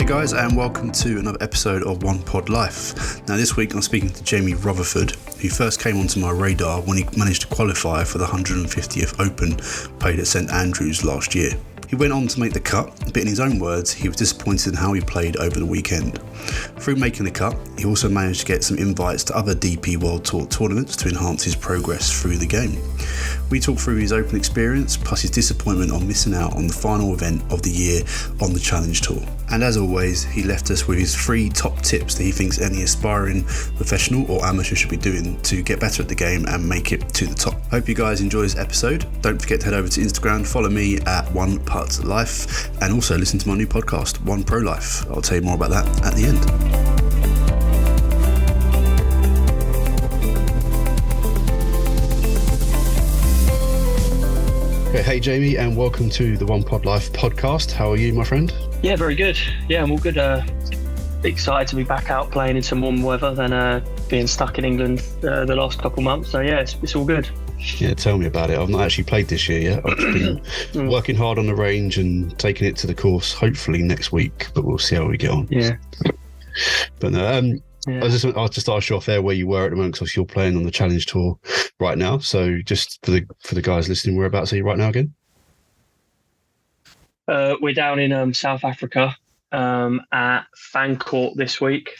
Hey guys, and welcome to another episode of ONEPROLIFE. Now this week I'm speaking to Jamie Rutherford, who first came onto my radar when he managed to qualify for the 150th Open played at St Andrews last year. He went on to make the cut, but in his own words, he was disappointed in how he played over the weekend. Through making the cut, he also managed to get some invites to other DP World Tour tournaments to enhance his progress through the game. We talk through his Open experience, plus his disappointment on missing out on the final event of the year on the Challenge Tour. And as always, he left us with his 3 top tips that he thinks any aspiring professional or amateur should be doing to get better at the game and make it to the top. Hope you guys enjoy this episode. Don't forget to head over to Instagram, follow me at ONEPROLIFE, and also listen to my new podcast, ONEPROLIFE. I'll tell you more about that at the end. Hey Jamie, and welcome to the ONEPROLIFE podcast. How are you, my friend? Yeah, very good. Yeah, I'm all good. Excited to be back out playing in some warm weather than being stuck in England the last couple months. So yeah, it's all good. Yeah, tell me about it. I've not actually played this year yet. I've just been working hard on the range and taking it to the course hopefully next week, but we'll see how we get on. Yeah. But no, I'll just ask you off air where you were at the moment, because you're playing on the Challenge Tour right now. So just for the guys listening, whereabouts are you right now again? We're down in South Africa at Fancourt this week,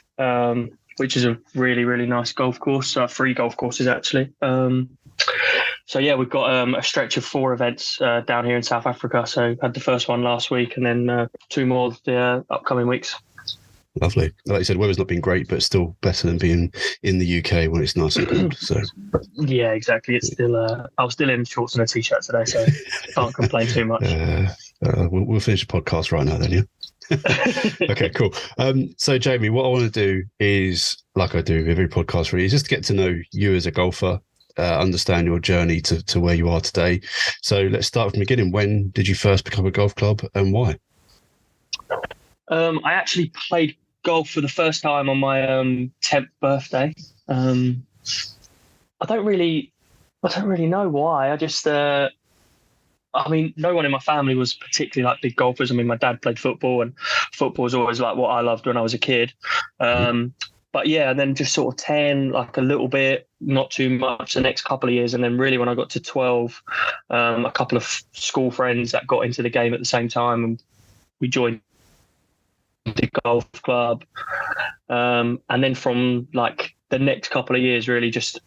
which is a really, really nice golf course. 3 golf courses, actually. So, yeah, we've got a stretch of 4 events down here in South Africa. So had the first one last week and then 2 more the upcoming weeks. Lovely. Like you said, weather's not been great, but still better than being in the UK when it's nice and cold. So yeah, exactly. It's still. I was still in shorts and a t-shirt today, so can't complain too much. We'll finish the podcast right now, then. Yeah. Okay, cool. So Jamie, what I want to do is, like I do with every podcast, really, is just to get to know you as a golfer, understand your journey to where you are today. So let's start from the beginning. When did you first become a golf club, and why? I actually played golf for the first time on my 10th birthday. I don't really know why. I just, no one in my family was particularly like big golfers. I mean, my dad played football, and football was always like what I loved when I was a kid. But yeah, and then just sort of 10, like a little bit, not too much the next couple of years. And then really when I got to 12, a couple of school friends that got into the game at the same time, and we joined the golf club. And then from like the next couple of years, really just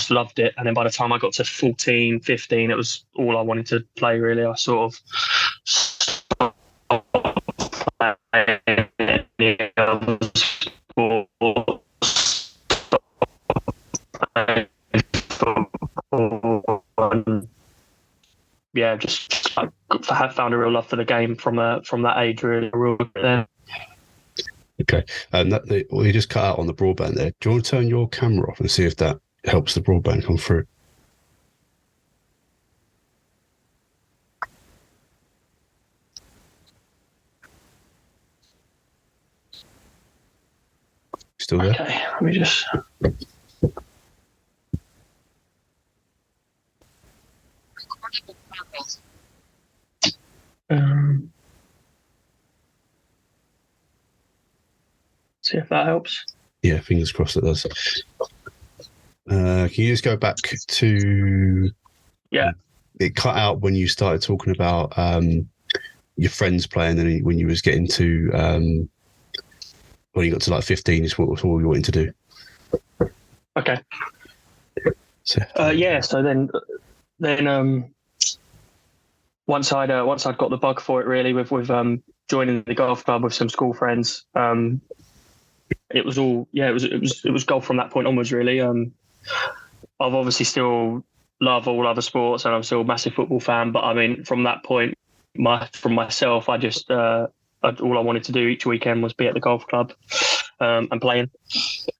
loved it. And then by the time I got to 14, 15, it was all I wanted to play, really. I sort of stopped playing any other sports, yeah, just have found a real love for the game from that age, really. Okay, and you just cut out on the broadband there. Do you want to turn your camera off and see if that helps the broadband come through? Still there? Okay, let me just... see if that helps. Yeah, fingers crossed it does. Can you just go back to... Yeah. It cut out when you started talking about your friends playing, and when you was getting to... when you got to like 15 is what you wanted to do. Okay. So then once I'd got the bug for it, really, with joining the golf club with some school friends, it was golf from that point onwards, really. I've obviously still love all other sports, and I'm still a massive football fan, but I mean, from that point, from myself, I just all I wanted to do each weekend was be at the golf club and playing.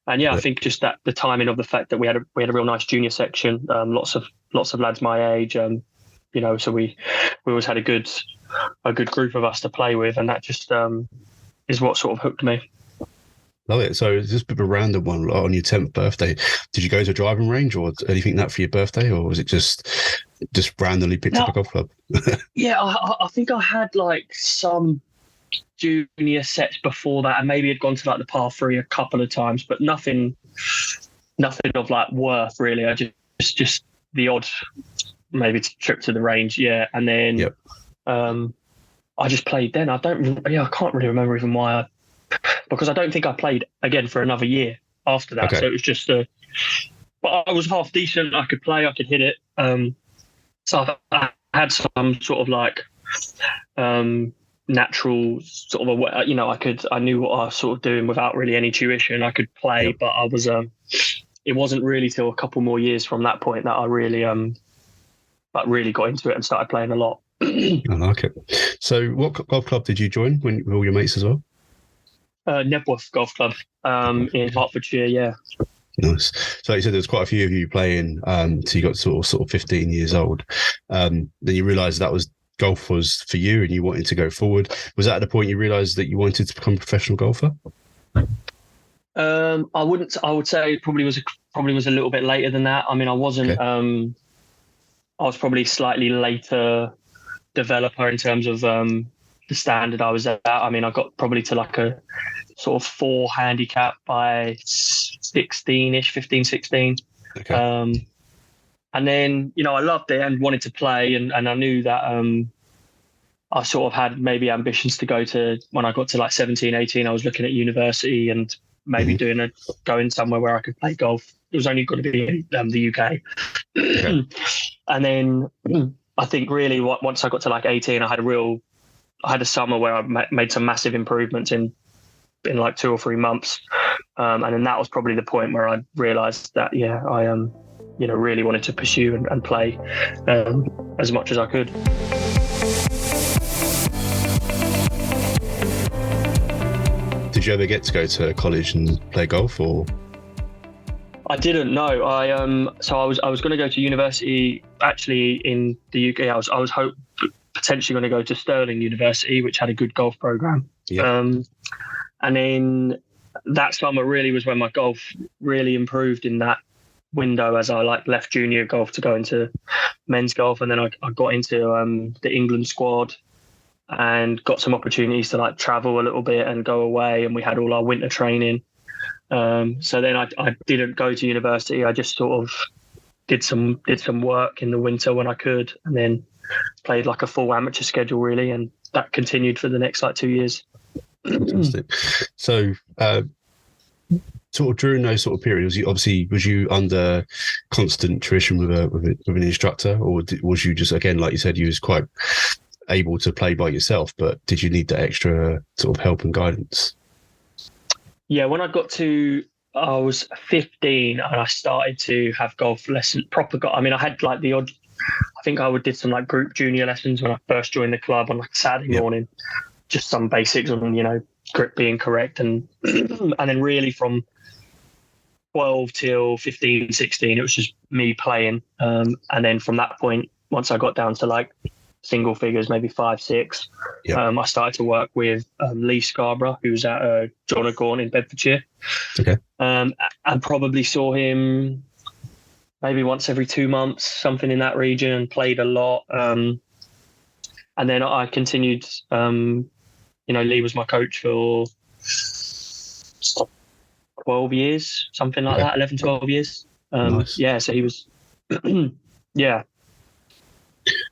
And yeah, I think just that the timing of the fact that we had a real nice junior section, lots of lads my age, so we always had a good group of us to play with, and that just is what sort of hooked me. Love it. So it's just a bit of a random one. On your 10th birthday, did you go to a driving range or anything that for your birthday, or was it just randomly picked up a golf club? Yeah, I think I had like some junior sets before that, and maybe had gone to like the par 3 a couple of times, but nothing of like worth really. I just the odd maybe trip to the range, and then I just played then. I can't really remember even why, because I don't think I played again for another year after that. So it was just but I was half decent. I could play, I could hit it. So I had some sort of like natural sort of I knew what I was sort of doing without really any tuition. I could play, but I was it wasn't really till a couple more years from that point that I really really got into it and started playing a lot. I like it. So what golf club did you join with all your mates as well? Nebworth Golf Club in Hertfordshire, yeah. Nice. So you said there was quite a few of you playing, so you got sort of 15 years old. Then you realised that golf was for you and you wanted to go forward. Was that at the point you realised that you wanted to become a professional golfer? I would say it probably was a little bit later than that. I mean, I wasn't. I was probably slightly later developer in terms of the standard I was at. I mean, I got probably to like a sort of 4 handicap by 16-ish, 15, 16. Okay. And then, I loved it and wanted to play. And I knew that I sort of had maybe ambitions to go to, when I got to like 17, 18, I was looking at university and maybe going somewhere where I could play golf. It was only going to be in the UK. Okay. And then I think really once I got to like 18, I had a summer where I made some massive improvements in like 2 or 3 months. And then that was probably the point where I realized that, I really wanted to pursue and play as much as I could. Did you ever get to go to college and play golf, or? I didn't know. So I was going to go to university actually in the UK. I was potentially going to go to Stirling University, which had a good golf program. Yeah. And then that summer really was when my golf really improved in that window, as I left junior golf to go into men's golf, and then I got into the England squad and got some opportunities to travel a little bit and go away, and we had all our winter training. So then I didn't go to university. I just sort of did some work in the winter when I could, and then played like a full amateur schedule really, and that continued for the next 2 years. Fantastic. So sort of during those sort of periods, was you under constant tuition with an instructor, or was you just, again, like you said, you was quite able to play by yourself, but did you need that extra sort of help and guidance? Yeah, when I was 15 and I started to have golf lessons, I had the odd, I think I did some group junior lessons when I first joined the club on Saturday morning, just some basics on, grip being correct. And then really from 12 till 15, 16, it was just me playing. And then from that point, once I got down to single figures, maybe 5, 6, I started to work with Lee Scarborough, who was at John O'Gorn in Bedfordshire. Okay. And probably saw him maybe once every 2 months, something in that region, and played a lot. And then I continued, Lee was my coach for 12 years, something like that, 11, 12 years. Nice. Yeah, so he was, yeah.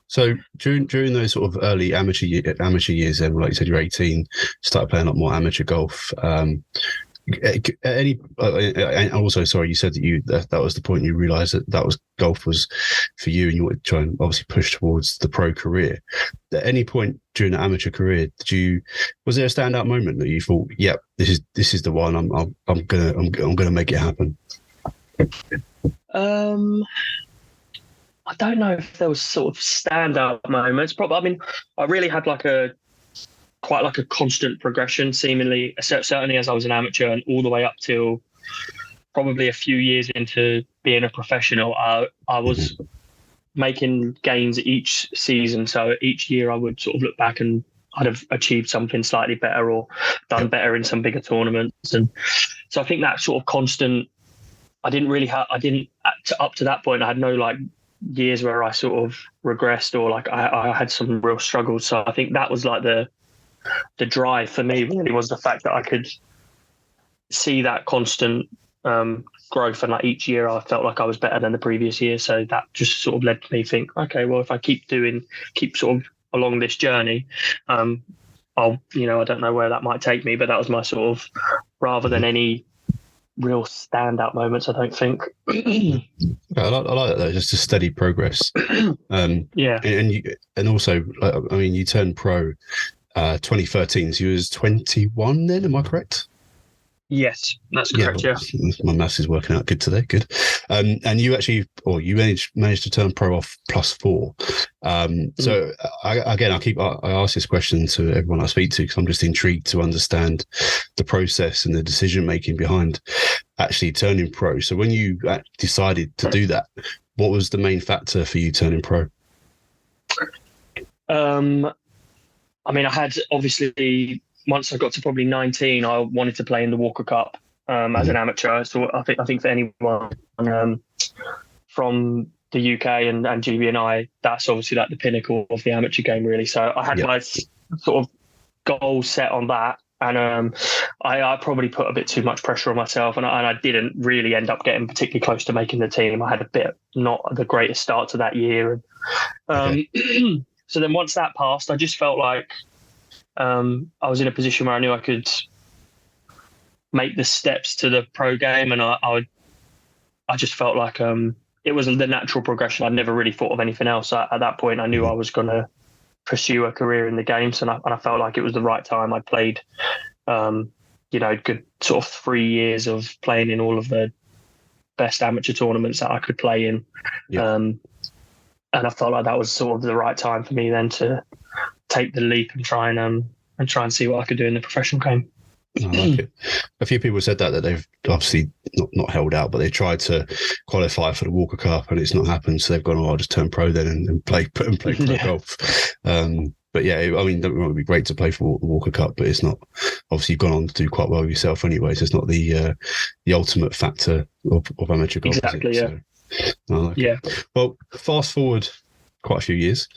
So during those sort of early amateur years, then, like you said, you're 18, started playing a lot more amateur golf. And also, sorry, you said that was the point you realised that golf was for you, and you wanted to try and obviously push towards the pro career. At any point during the amateur career, was there a standout moment that you thought, "Yep, this is the one. I'm gonna make it happen"? I don't know if there was sort of standout moments. Probably, I really had quite a constant progression, seemingly, certainly as I was an amateur, and all the way up till probably a few years into being a professional. I was making gains each season. So each year I would sort of look back and I'd have achieved something slightly better or done better in some bigger tournaments. And so I think that sort of constant, up to that point, I had no years where I sort of regressed or I had some real struggles. So I think that was the drive for me really was the fact that I could see that constant growth, and like each year I felt like I was better than the previous year. So that just sort of led me to think, okay, well, if I keep sort of along this journey, I'll, I don't know where that might take me, but that was my sort of, rather than any real standout moments, I don't think. I like that, just a steady progress. Yeah. And also, I mean, you turned pro 2013, so you was 21 then, am I correct? Yes, that's correct. Yeah. My maths is working out good today. Good. And you managed to turn pro off +4. So I ask this question to everyone I speak to because I'm just intrigued to understand the process and the decision making behind actually turning pro. So when you decided to do that, what was the main factor for you turning pro? I mean, I had obviously, once I got to probably 19, I wanted to play in the Walker Cup as an amateur. So I think for anyone from the UK and GB&I, that's obviously like the pinnacle of the amateur game, really. So I had my sort of goal set on that, and I probably put a bit too much pressure on myself, and I didn't really end up getting particularly close to making the team. I had a bit not the greatest start to that year. So then once that passed, I just felt like I was in a position where I knew I could make the steps to the pro game, and I just felt like it was the natural progression. I'd never really thought of anything else. At that point, I knew I was going to pursue a career in the games, and I felt like it was the right time. I played, good sort of 3 years of playing in all of the best amateur tournaments that I could play in, and I felt like that was sort of the right time for me then to take the leap and try and see what I could do in the professional game. I like it. A few people said that they've obviously not held out, but they tried to qualify for the Walker Cup and it's not happened. So they've gone, I'll just turn pro then and play pro golf. But yeah, I mean, it would be great to play for the Walker Cup, but it's not. Obviously, you've gone on to do quite well yourself anyway. So it's not the ultimate factor of amateur golf. Exactly. Yeah. So, I like it. Well, fast forward quite a few years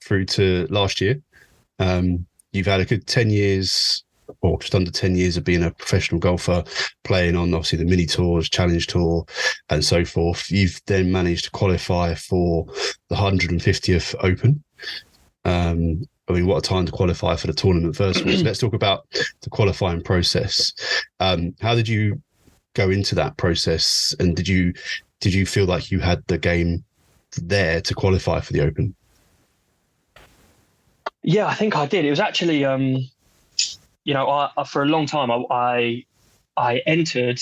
through to last year. You've had a good 10 years or just under 10 years of being a professional golfer, playing on obviously the mini tours, challenge tour and so forth. You've then managed to qualify for the 150th Open. I mean, what a time to qualify for the tournament first of all. So let's talk about the qualifying process. How did you go into that process, and did you feel like you had the game there to qualify for the Open? Yeah, I think I did. It was actually, for a long time, I entered,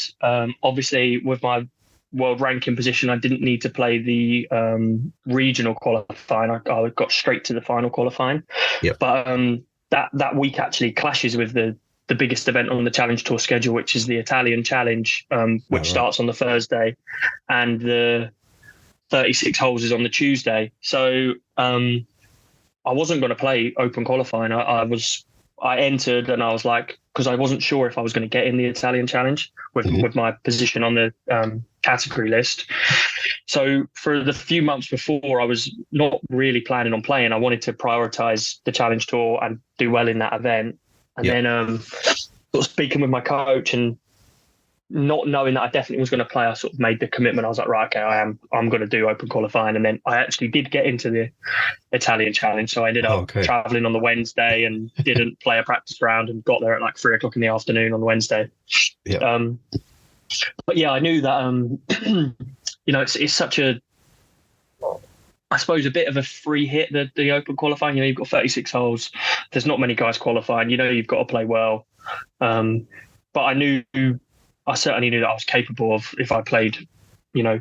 obviously with my world ranking position, I didn't need to play the regional qualifying. I got straight to the final qualifying. Yep. But that week actually clashes with the biggest event on the Challenge Tour schedule, which is the Italian Challenge, which starts on the Thursday, and the 36 holes is on the Tuesday. So I wasn't going to play Open qualifying. I entered and I was like, because I wasn't sure if I was going to get in the Italian Challenge with my position on the category list. So for the few months before, I was not really planning on playing. I wanted to prioritize the Challenge Tour and do well in that event. And then sort of speaking with my coach and not knowing that I definitely was going to play, I sort of made the commitment. I was like, right, okay, I'm going to do Open qualifying. And then I actually did get into the Italian Challenge. So I ended up traveling on the Wednesday and didn't play a practice round and got there at like 3:00 in the afternoon on Wednesday. Yeah. But yeah, I knew that, it's such a, I suppose, a bit of a free hit, the Open qualifying. You've got 36 holes. There's not many guys qualifying. You've got to play well. But I certainly knew that I was capable of, if I played,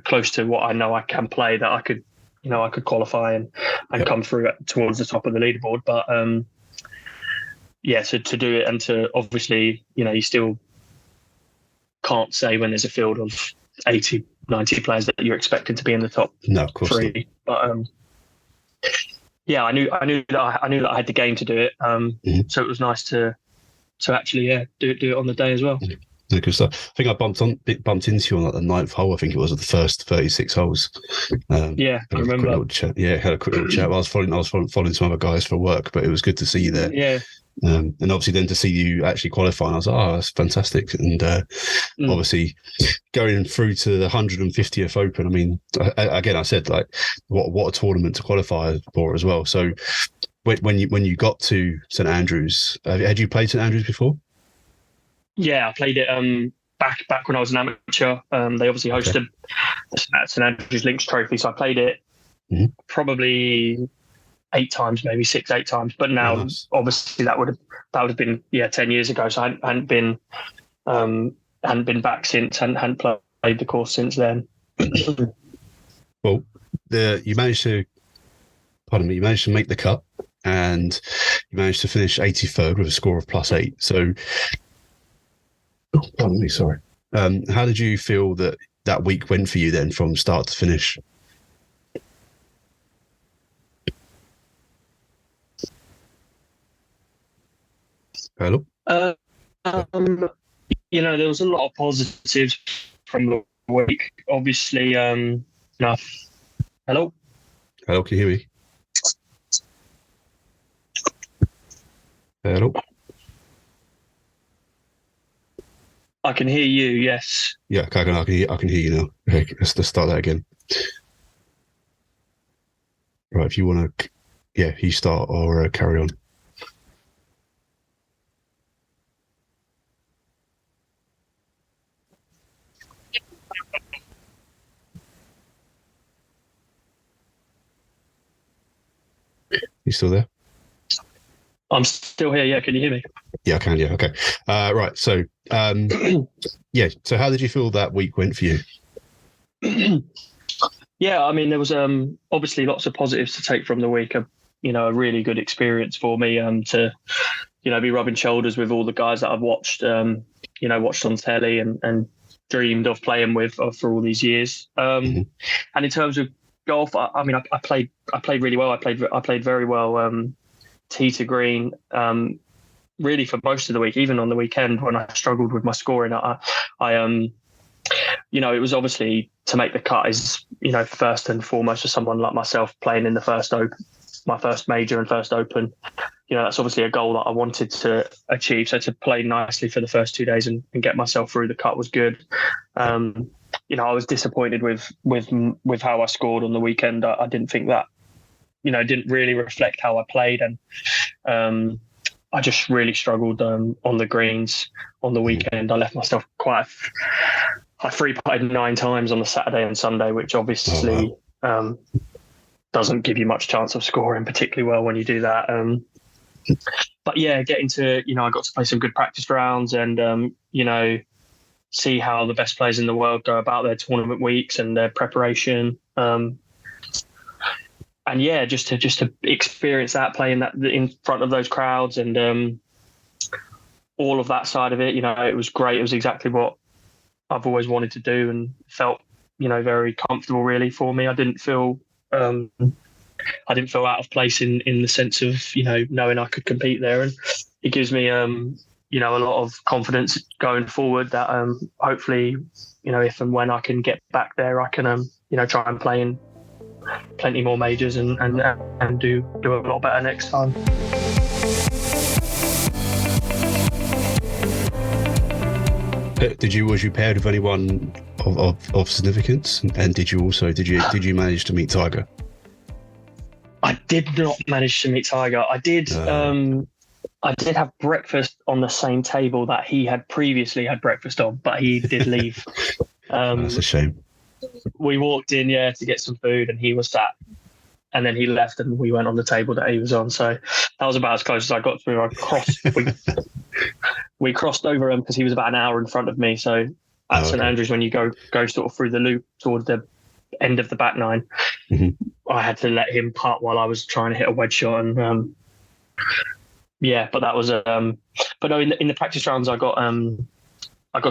close to what I know I can play, that I could, I could qualify and come through towards the top of the leaderboard. But so to do it and to obviously, you still can't say when there's a field of 80, 90 players that you're expecting to be in the top three. Not. But I knew that I had the game to do it. So it was nice to actually do it on the day as well. Good stuff. I think I bumped into you on like the 9th hole. I think it was of the first 36 holes. I remember. Had a quick little chat. I was following some other guys for work, but it was good to see you there. Yeah. And obviously then to see you actually qualifying, I was like, oh, that's fantastic. And obviously going through to the 150th Open, I mean, again, I said, like, what a tournament to qualify for as well. So when you got to St Andrews, had you played St Andrews before? Yeah, I played it back when I was an amateur. They obviously hosted St Andrews Links Trophy, so I played it probably 8 times, maybe 8 times. But now, obviously, that would have been 10 years ago. So I hadn't been back since, and hadn't played the course since then. Well, you managed to make the cut, and you managed to finish 83rd with a score of +8. So, pardon me, sorry. How did you feel that week went for you then, from start to finish? Hello? There was a lot of positives from the week. Obviously, hello? Hello, can you hear me? Hello? I can hear you, yes. Yeah, I can hear you now. Okay, let's start that again. Right, if you want to, you start or carry on. You still there? I'm still here. Yeah, can you hear me? Yeah, I can. Yeah, okay. Right. So, So, how did you feel that week went for you? Yeah, I mean, there was obviously lots of positives to take from the week. A really good experience for me to be rubbing shoulders with all the guys that I've watched watched on telly and dreamed of playing with for all these years. And in terms of golf, I played really well. I played very well, tee to green, really for most of the week. Even on the weekend when I struggled with my scoring, I it was obviously to make the cut is first and foremost for someone like myself playing in the first Open, my first major and first Open. That's obviously a goal that I wanted to achieve. So to play nicely for the first 2 days and get myself through the cut was good. I was disappointed with how I scored on the weekend. I didn't think that, didn't really reflect how I played. And I just really struggled on the greens on the weekend. I left myself I free-putted 9 times on the Saturday and Sunday, which obviously doesn't give you much chance of scoring particularly well when you do that. But yeah, getting to, I got to play some good practice rounds and, see how the best players in the world go about their tournament weeks and their preparation. And yeah, just to experience that, playing that in front of those crowds and all of that side of it, it was great. It was exactly what I've always wanted to do and felt, very comfortable really for me. I didn't feel out of place in the sense of, knowing I could compete there. And it gives me, a lot of confidence going forward that hopefully, if and when I can get back there, I can, try and play in plenty more majors and do a lot better next time. Was you paired with anyone of significance? And did you manage to meet Tiger? I did not manage to meet Tiger. I did have breakfast on the same table that he had previously had breakfast on, but he did leave. That's a shame. We walked in, to get some food, and he was sat, and then he left, and we went on the table that he was on. So that was about as close as I got to him. We crossed over him because he was about an hour in front of me. So at St Andrews, when you go sort of through the loop toward the end of the back nine, I had to let him putt while I was trying to hit a wedge shot. And but that was but no, in the practice rounds, I got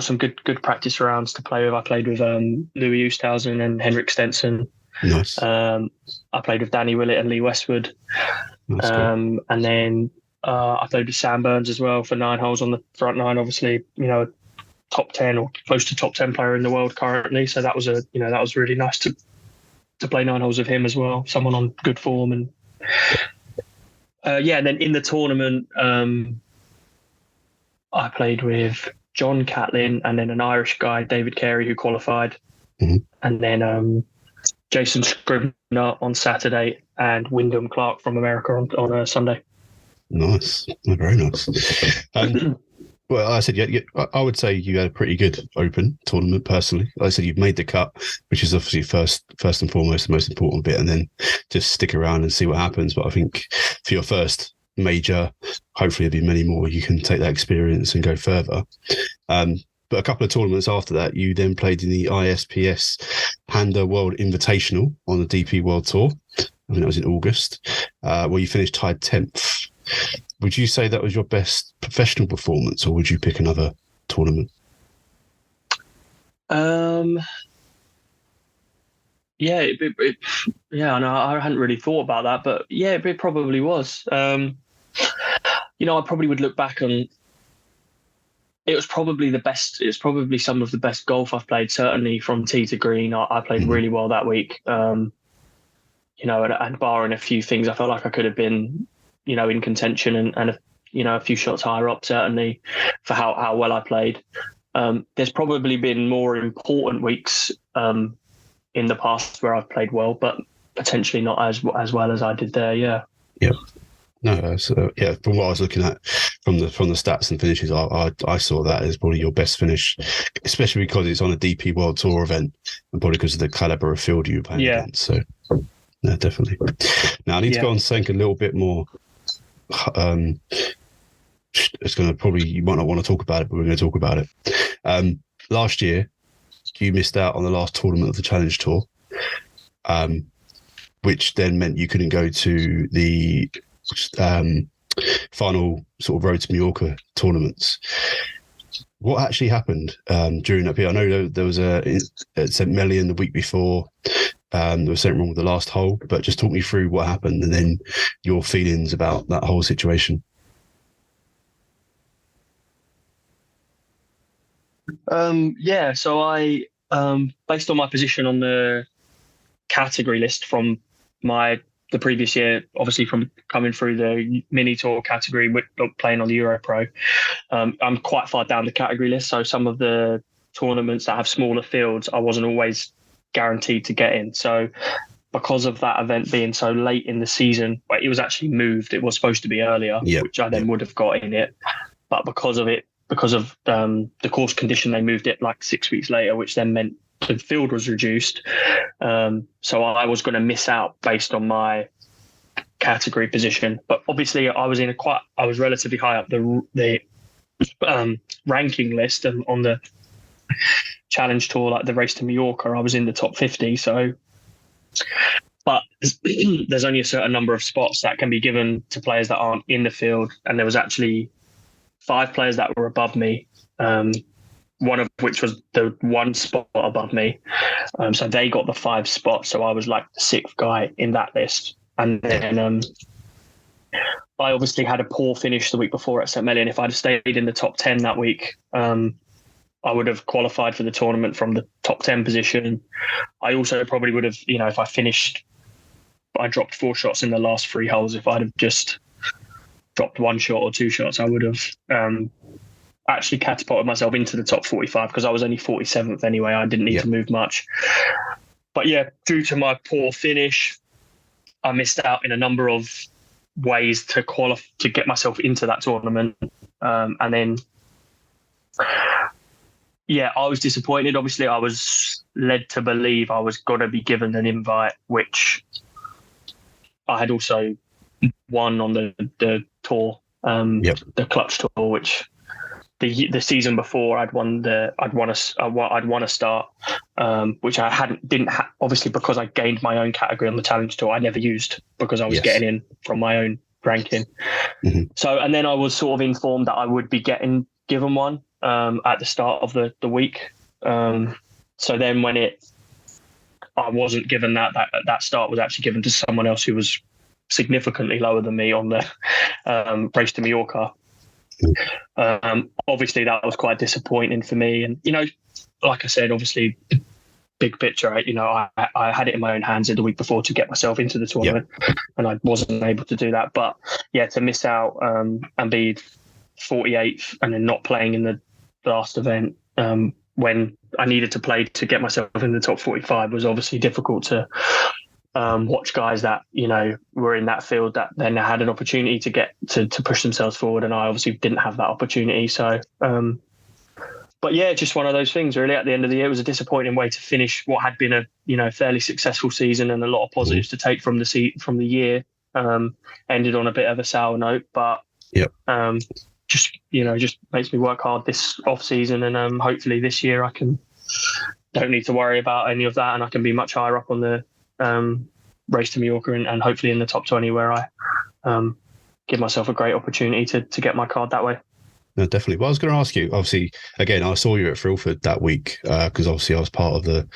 some good practice rounds to play with. I played with Louis Oosthuizen and Henrik Stenson. Nice. I played with Danny Willett and Lee Westwood. Nice. And then I played with Sam Burns as well for 9 holes on the front nine. Obviously, top 10 or close to top 10 player in the world currently. So that was that was really nice to play 9 holes with him as well. Someone on good form. And Yeah, and then in the tournament, I played with John Catlin and then an Irish guy, David Carey, who qualified. Mm-hmm. And then Jason Scribner on Saturday and Wyndham Clark from America on a Sunday. Nice. Very nice. Well, I said, I would say you had a pretty good Open tournament personally. Like I said, you've made the cut, which is obviously first and foremost the most important bit, and then just stick around and see what happens. But I think for your first major, hopefully there'll be many more. You can take that experience and go further. But a couple of tournaments after that, you then played in the ISPS Panda World Invitational on the DP World Tour. I mean, that was in August, where you finished tied 10th. Would you say that was your best professional performance, or would you pick another tournament? Yeah, I hadn't really thought about that, but yeah, it probably was. I probably would look back and it was probably the best. It's probably some of the best golf I've played. Certainly from tee to green, I played really well that week. And barring a few things, I felt like I could have been, in contention and a few shots higher up, certainly for how well I played. There's probably been more important weeks in the past where I've played well, but potentially not as well as I did there. Yeah. Yeah. No, from what I was looking at from the stats and finishes, I saw that as probably your best finish, especially because it's on a DP World Tour event and probably because of the caliber of field you were playing against. So, no, definitely. Now I need to go on something a little bit more. It's going to probably, you might not want to talk about it, but we're going to talk about it. Last year, you missed out on the last tournament of the Challenge Tour, which then meant you couldn't go to the final sort of Road to Mallorca tournaments. What actually happened during that period? I know there was at St. Melian the week before. There was something wrong with the last hole, but just talk me through what happened and then your feelings about that whole situation. So I, based on my position on the category list from the previous year, obviously from coming through the mini tour category with playing on the Euro Pro, I'm quite far down the category list. So some of the tournaments that have smaller fields, I wasn't always guaranteed to get in. So because of that event being so late in the season, it was actually moved. It was supposed to be earlier, which I then would have got in it. But because of the course condition, they moved it like 6 weeks later, which then meant the field was reduced. So I was going to miss out based on my category position. But obviously I was relatively high up the ranking list, and on the Challenge Tour, like the Race to Mallorca, I was in the top 50. So, but there's only a certain number of spots that can be given to players that aren't in the field. And there was actually 5 players that were above me, one of which was the one spot above me. So they got the 5 spots. So I was like the 6th guy in that list. And then I obviously had a poor finish the week before at St. Melian. If I'd have stayed in the top 10 that week, I would have qualified for the tournament from the top 10 position. I also probably would have, if I dropped 4 shots in the last 3 holes. If I'd have just dropped 1 shot or 2 shots, I would have actually catapulted myself into the top 45 because I was only 47th anyway. I didn't need to move much. But yeah, due to my poor finish, I missed out in a number of ways to qualify to get myself into that tournament. And then, I was disappointed. Obviously, I was led to believe I was going to be given an invite, which I had also won on the tour, the Clutch Tour, which the season before I'd won a start, which I didn't obviously because I gained my own category on the Challenge Tour. I never used because I was getting in from my own ranking. Mm-hmm. So, and then I was sort of informed that I would be given one at the start of the week. So then when I wasn't given that start was actually given to someone else who was significantly lower than me on the Race to Mallorca. Obviously that was quite disappointing for me, and like I said, obviously big picture, I had it in my own hands the week before to get myself into the tournament, and I wasn't able to do that. But yeah, to miss out and be 48th and then not playing in the last event when I needed to play to get myself in the top 45 was obviously difficult to watch guys that were in that field that then had an opportunity to get to push themselves forward, and I obviously didn't have that opportunity. So but yeah, just one of those things really. At the end of the year, it was a disappointing way to finish what had been a fairly successul season and a lot of positives to take from the year. Ended on a bit of a sour note, but just makes me work hard this off season, and hopefully this year I don't need to worry about any of that, and I can be much higher up on the race to Mallorca and hopefully in the top 20, where I give myself a great opportunity to get my card that way. No, definitely. Well, I was going to ask you, obviously, again, I saw you at Rutherford that week because obviously I was part of the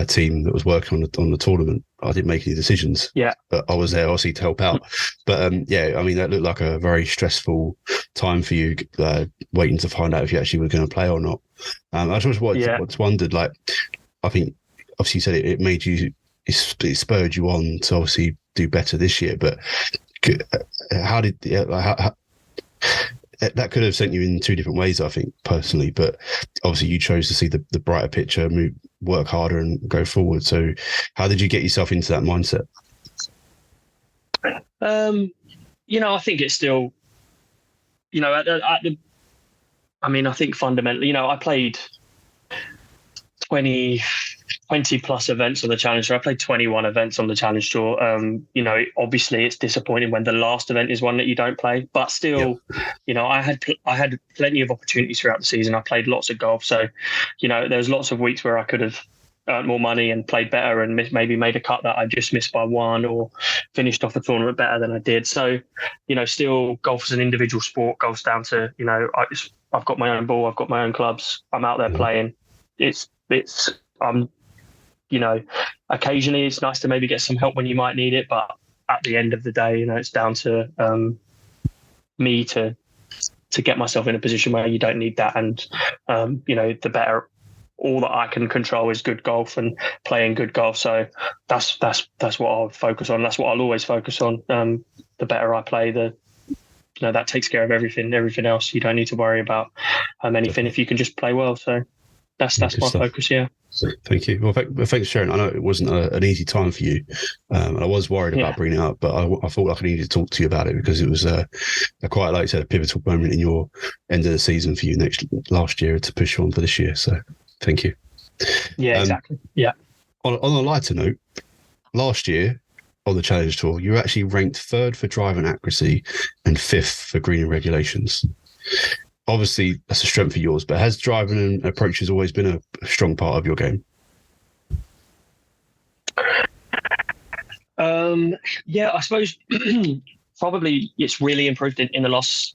team that was working on the tournament. I didn't make any decisions, but I was there obviously to help out. But I mean, that looked like a very stressful time for you, waiting to find out if you actually were going to play or not. I just wondered, like, I think obviously you said it made you, it spurred you on to obviously do better this year. But how did that could have sent you in two different ways, I think, personally, but obviously you chose to see the brighter picture, work harder and go forward. So how did you get yourself into that mindset? I think it's still, I think fundamentally, I played 20 plus events on the Challenge Tour. I played 21 events on the Challenge Tour. Obviously it's disappointing when the last event is one that you don't play, but still, I had plenty of opportunities throughout the season. I played lots of golf. So, there's lots of weeks where I could have earned more money and played better and maybe made a cut that I just missed by one, or finished off the tournament better than I did. So, still golf is an individual sport. Golf's down to, I've got my own ball, I've got my own clubs. I'm out there playing. Occasionally it's nice to maybe get some help when you might need it, but at the end of the day, it's down to me to get myself in a position where you don't need that. And the better, all that I can control is good golf and playing good golf. So that's what I'll focus on. That's what I'll always focus on. The better I play, that takes care of everything else. You don't need to worry about anything if you can just play well. So that's my focus. Yeah. Thank you. Well, thanks for sharing. I know it wasn't an easy time for you, and I was worried about bringing it up, but I thought like I needed to talk to you about it because it was quite, like you said, a pivotal moment in your end of the season for you last year to push you on for this year. So thank you. Yeah, exactly. Yeah. On a lighter note, last year on the Challenge Tour, you were actually ranked 3rd for driving accuracy and 5th for green regulations. Obviously, that's a strength of yours, but has driving and approaches always been a strong part of your game? I suppose probably it's really improved in the last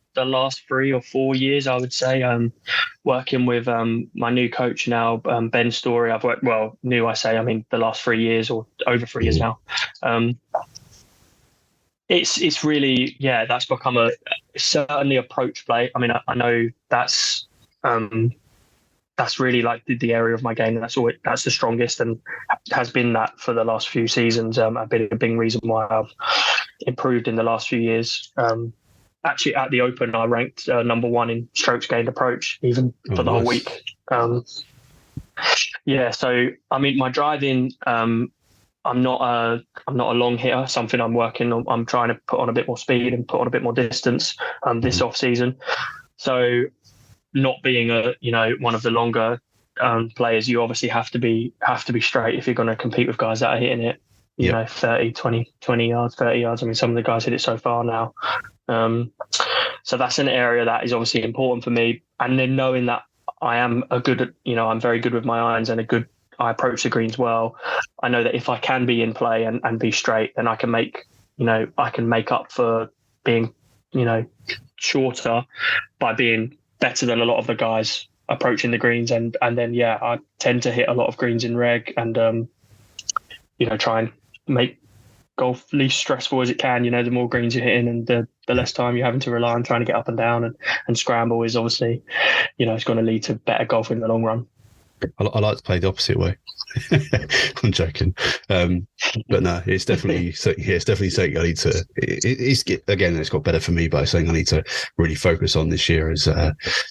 3 or 4 years, I would say. Working with my new coach now, Ben Story. I've worked, new I say, I mean the last 3 years or over 3 years now. It's really, that's become certainly approach play. I mean, I know that's really like the area of my game, and that's the strongest and has been that for the last few seasons. A big reason why I've improved in the last few years. Actually, at the Open, I ranked number 1 in strokes gained approach, even for the whole week. So I mean, my driving. I'm not a long hitter. Something I'm working on. I'm trying to put on a bit more speed and put on a bit more distance this off season. So, not being one of the longer players, you obviously have to be straight if you're going to compete with guys that are hitting it. 30, 20 yards, 30 yards. I mean, some of the guys hit it so far now. So that's an area that is obviously important for me. And then knowing that I am I'm very good with my irons and I approach the greens well. I know that if I can be in play and be straight, then I can make up for being, shorter by being better than a lot of the guys approaching the greens. And then, I tend to hit a lot of greens in reg and, try and make golf least stressful as it can. The more greens you're hitting and the less time you're having to rely on trying to get up and down and scramble is obviously, it's going to lead to better golf in the long run. I like to play the opposite way. I'm joking, but no, it's definitely something I need to. It's got better for me, but it's something I need to really focus on this year. Is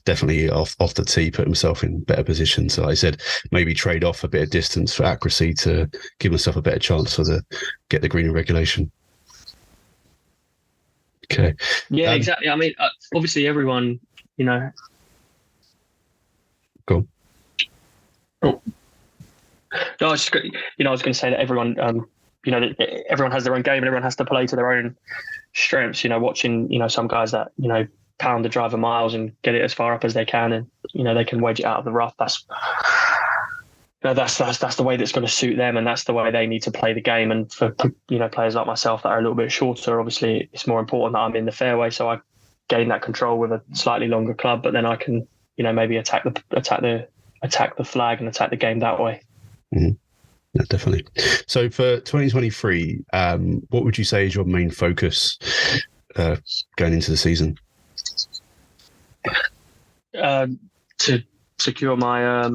definitely off the tee, put myself in better position. So I said maybe trade off a bit of distance for accuracy to give myself a better chance for get the green in regulation. Okay. Yeah, exactly. I mean, obviously everyone, Go on. Oh. No, I was going to say that everyone, that everyone has their own game and everyone has to play to their own strengths. Watching, some guys that pound the driver miles and get it as far up as they can, and they can wedge it out of the rough. That's the way that's going to suit them, and that's the way they need to play the game. And for players like myself that are a little bit shorter, obviously it's more important that I'm in the fairway, so I gain that control with a slightly longer club. But then I can, maybe attack the flag and attack the game that way. Mm-hmm. Yeah, definitely. So for 2023, what would you say is your main focus going into the season? To secure my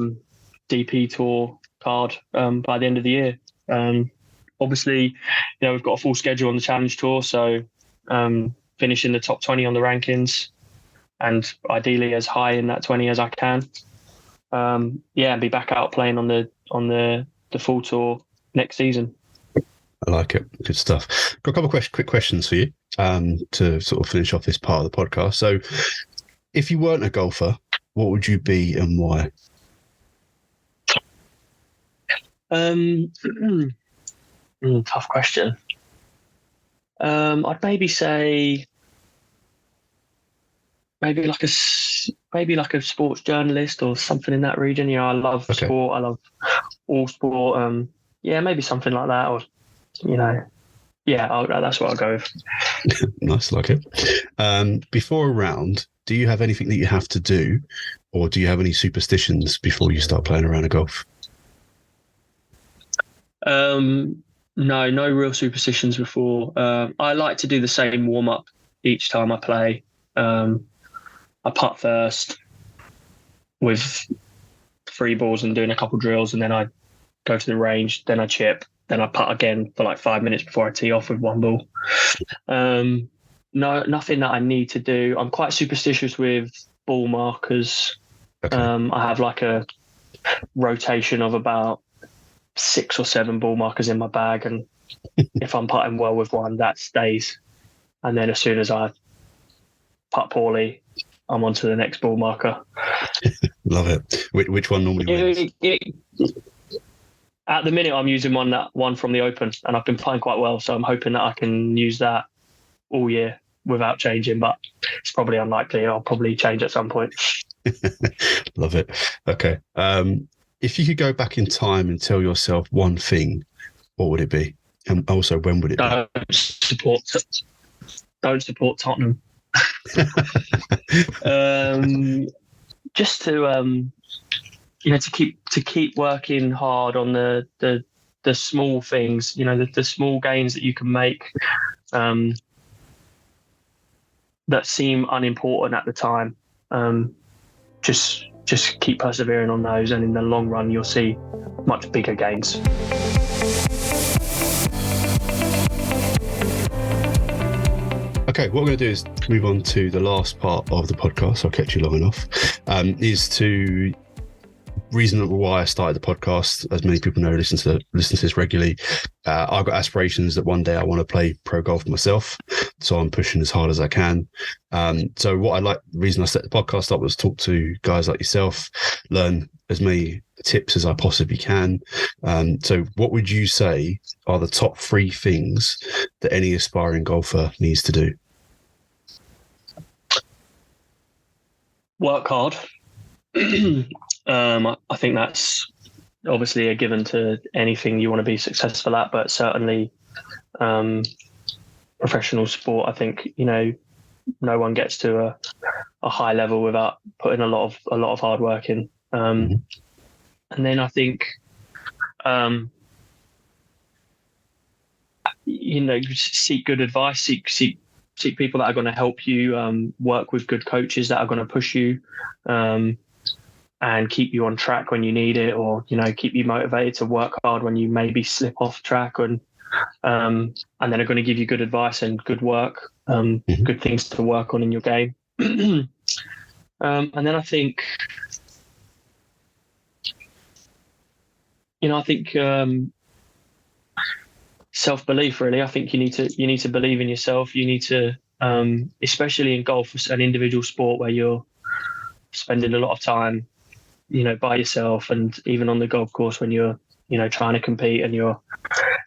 DP Tour card by the end of the year. Obviously, we've got a full schedule on the Challenge Tour, so finish in the top 20 on the rankings, and ideally as high in that 20 as I can. And be back out playing on the full tour next season. I like it. Good stuff. Got a couple of quick questions for you to sort of finish off this part of the podcast. So, if you weren't a golfer, what would you be and why? Tough question. I'd maybe say maybe like a sports journalist or something in that region. I love sport. I love all sport. Maybe something like that, or that's what I'll go with. Nice, like it. Before a round, do you have anything that you have to do, or do you have any superstitions before you start playing a round of golf? No real superstitions before. I like to do the same warm up each time I play. I putt first with 3 balls and doing a couple drills, and then I go to the range, then I chip, then I putt again for like 5 minutes before I tee off with 1 ball. No, nothing that I need to do. I'm quite superstitious with ball markers. Okay. I have like a rotation of about 6 or 7 ball markers in my bag, and if I'm putting well with one, that stays. And then as soon as I putt poorly, I'm on to the next ball marker. Love it. Which one normally wins? At the minute, I'm using one from the Open, and I've been playing quite well, so I'm hoping that I can use that all year without changing, but it's probably unlikely. I'll probably change at some point. Love it. Okay. If you could go back in time and tell yourself one thing, what would it be? And also, when would it be? Don't support Tottenham. Just to to keep working hard on the small things, the small gains that you can make that seem unimportant at the time. Just keep persevering on those, and in the long run you'll see much bigger gains. Okay, what we're going to do is move on to the last part of the podcast. I've kept you long enough. Is to reason why I started the podcast. As many people know, listen to this regularly. I've got aspirations that one day I want to play pro golf myself, so I'm pushing as hard as I can. So the reason I set the podcast up was talk to guys like yourself, learn as many tips as I possibly can. So what would you say are the top 3 things that any aspiring golfer needs to do? Work hard. I think that's obviously a given to anything you want to be successful at, but certainly professional sport, I think, no one gets to a high level without putting a lot of hard work in. And then I think, seek good advice, seek people that are going to help you, work with good coaches that are going to push you, and and keep you on track when you need it, or keep you motivated to work hard when you maybe slip off track, and then are going to give you good advice and good work, good things to work on in your game. And then I think, self-belief, really. I think you need to believe in yourself. You need to, especially in golf, an individual sport where you're spending a lot of time, by yourself, and even on the golf course when you're, trying to compete and you're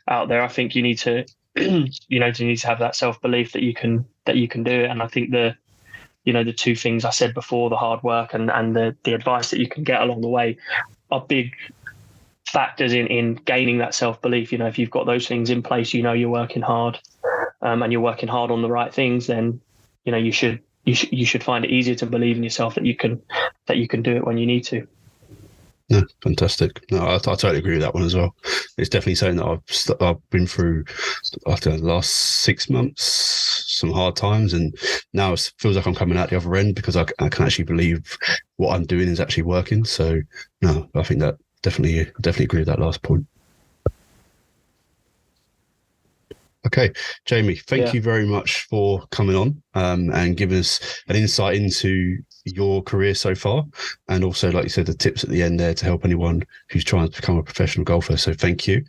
out there. I think you need to, have that self-belief that you can do it. And I think the two things I said before, the hard work and the advice that you can get along the way, are big factors in gaining that self-belief. If you've got those things in place, you're working hard, and you're working hard on the right things, then you should find it easier to believe in yourself that you can do it when you need to. No, fantastic. No, I totally agree with that one as well. It's definitely something that I've been through after the last 6 months, some hard times, and now it feels like I'm coming out the other end because I can actually believe what I'm doing is actually working. So no, I think that definitely agree with that last point. Okay, Jamie, thank you very much for coming on and giving us an insight into your career so far, and also, like you said, the tips at the end there to help anyone who's trying to become a professional golfer. So thank you.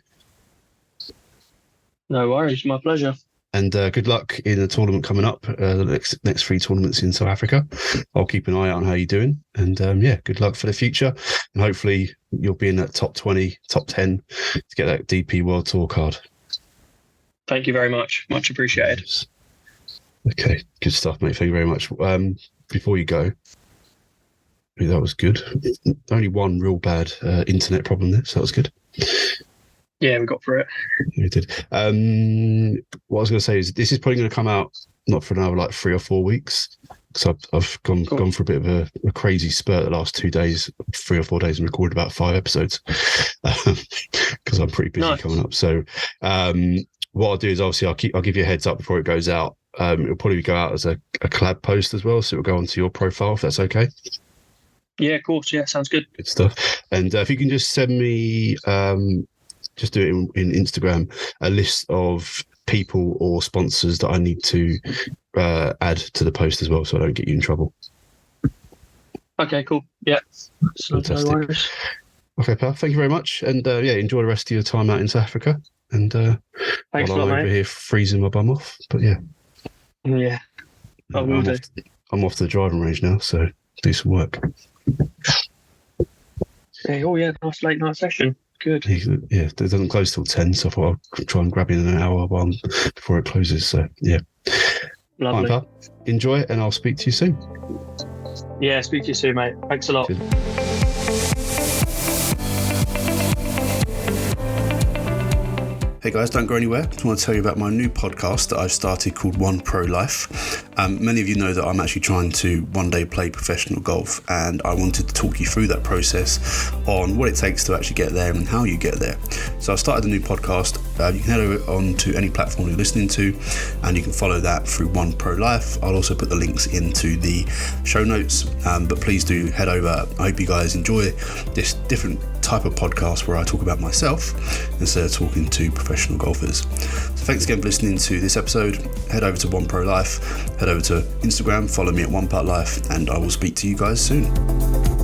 No worries, my pleasure. And good luck in the tournament coming up, the next 3 tournaments in South Africa. I'll keep an eye out on how you're doing. And good luck for the future. And hopefully you'll be in that top 20, top 10 to get that DP World Tour card. Thank you very much. Much appreciated. Okay, good stuff, mate. Thank you very much. Before you go, that was good. Only one real bad internet problem there, so that was good. Yeah, we got through it. We did. What I was going to say is this is probably going to come out not for another 3 or 4 weeks, because I've gone for a bit of a crazy spurt the last 2 days, 3 or 4 days, and recorded about 5 episodes because I'm pretty busy coming up. So what I'll do is obviously I'll give you a heads up before it goes out. It'll probably go out as a collab post as well, so it'll go onto your profile if that's okay. Yeah, of course. Yeah, sounds good. Good stuff. And if you can just send me, just do it in Instagram, a list of people or sponsors that I need to add to the post as well, so I don't get you in trouble. Okay, cool. Yeah. Fantastic. No worries. Okay, pal. Thank you very much. And enjoy the rest of your time out in South Africa. And thanks while I'm over here freezing my bum off. But yeah. Yeah. I'm off to the driving range now, so do some work. Yeah, nice late night session. Good. Yeah, it doesn't close till 10, so I thought I'd try and grab in an hour before it closes. So yeah. Lovely. Right, pal. Enjoy it, and I'll speak to you soon. Yeah, speak to you soon, mate. Thanks a lot. Cheers. Hey guys, don't go anywhere. I just want to tell you about my new podcast that I've started called ONEPROLIFE. Many of you know that I'm actually trying to one day play professional golf, and I wanted to talk you through that process on what it takes to actually get there and how you get there. So I started a new podcast. You can head over on to any platform you're listening to, and you can follow that through ONEPROLIFE. I'll also put the links into the show notes, but please do head over. I hope you guys enjoy this different type of podcast where I talk about myself instead of talking to professional golfers. So thanks again for listening to this episode. Head over to ONEPROLIFE, head over to Instagram, follow me at OnePuttLife, and I will speak to you guys soon.